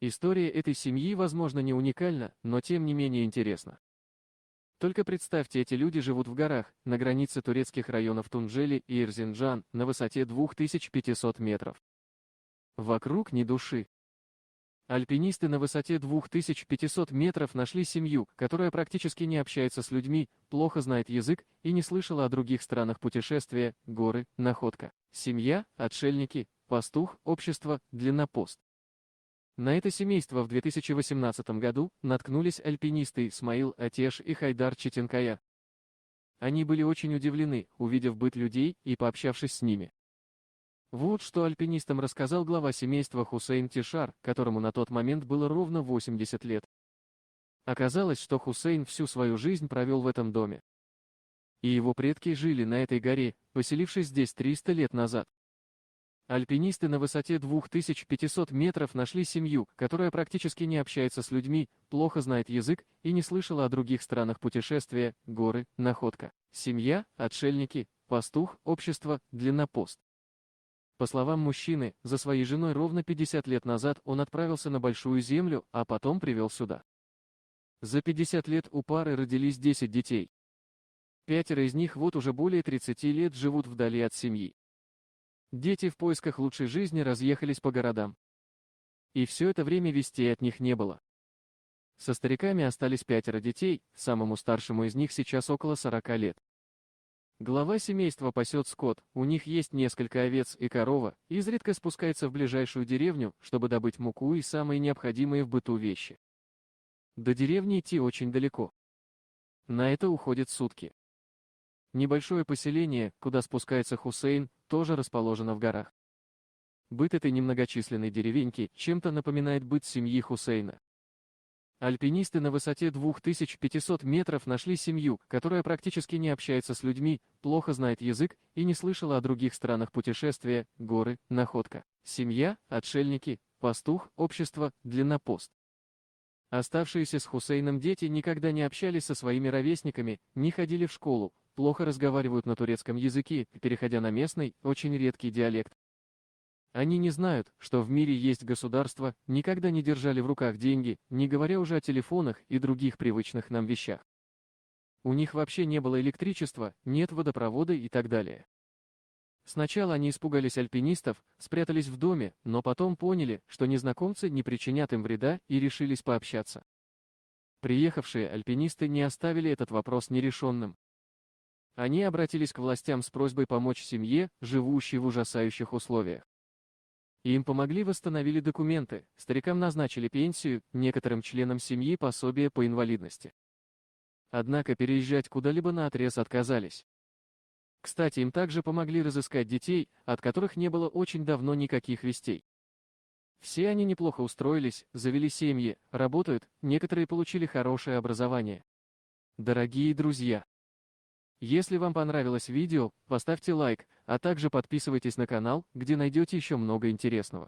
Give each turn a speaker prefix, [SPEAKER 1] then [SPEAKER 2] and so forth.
[SPEAKER 1] История этой семьи, возможно, не уникальна, но тем не менее интересна. Только представьте, эти люди живут в горах, на границе турецких районов Тунджели и Эрзинджан, на высоте 2500 метров. Вокруг ни души. Альпинисты на высоте 2500 метров нашли семью, которая практически не общается с людьми, плохо знает язык и не слышала о других странах путешествия, горы, находка. Семья, отшельники, пастух, общество, длиннопост. На это семейство в 2018 году наткнулись альпинисты Исмаил Атеш и Хайдар Читенкая. Они были очень удивлены, увидев быт людей и пообщавшись с ними. Вот что альпинистам рассказал глава семейства Хусейн Тишар, которому на тот момент было ровно 80 лет. Оказалось, что Хусейн всю свою жизнь провел в этом доме. И его предки жили на этой горе, поселившись здесь 300 лет назад. Альпинисты на высоте 2500 метров нашли семью, которая практически не общается с людьми, плохо знает язык и не слышала о других странах путешествия, горы, находка. Семья, отшельники, пастух, общество, длиннопост. По словам мужчины, за своей женой ровно 50 лет назад он отправился на Большую Землю, а потом привел сюда. За 50 лет у пары родились 10 детей. 5 из них вот уже более 30 лет живут вдали от семьи. Дети в поисках лучшей жизни разъехались по городам. И все это время вестей от них не было. Со стариками остались 5 детей, самому старшему из них сейчас около 40 лет. Глава семейства пасет скот, у них есть несколько овец и корова, изредка спускается в ближайшую деревню, чтобы добыть муку и самые необходимые в быту вещи. До деревни идти очень далеко. На это уходят сутки. Небольшое поселение, куда спускается Хусейн, тоже расположено в горах. Быт этой немногочисленной деревеньки чем-то напоминает быт семьи Хусейна. Альпинисты на высоте 2500 метров нашли семью, которая практически не общается с людьми, плохо знает язык и не слышала о других странах путешествия, горы, находка. Семья, отшельники, пастух, общество, длиннопост. Оставшиеся с Хусейном дети никогда не общались со своими ровесниками, не ходили в школу, плохо разговаривают на турецком языке, переходя на местный, очень редкий диалект. Они не знают, что в мире есть государства, никогда не держали в руках деньги, не говоря уже о телефонах и других привычных нам вещах. У них вообще не было электричества, нет водопровода и так далее. Сначала они испугались альпинистов, спрятались в доме, но потом поняли, что незнакомцы не причинят им вреда и решились пообщаться. Приехавшие альпинисты не оставили этот вопрос нерешенным. Они обратились к властям с просьбой помочь семье, живущей в ужасающих условиях. Им помогли, восстановили документы, старикам назначили пенсию, некоторым членам семьи пособие по инвалидности. Однако переезжать куда-либо наотрез отказались. Кстати, им также помогли разыскать детей, от которых не было очень давно никаких вестей. Все они неплохо устроились, завели семьи, работают, некоторые получили хорошее образование. Дорогие друзья! Если вам понравилось видео, поставьте лайк, а также подписывайтесь на канал, где найдете еще много интересного.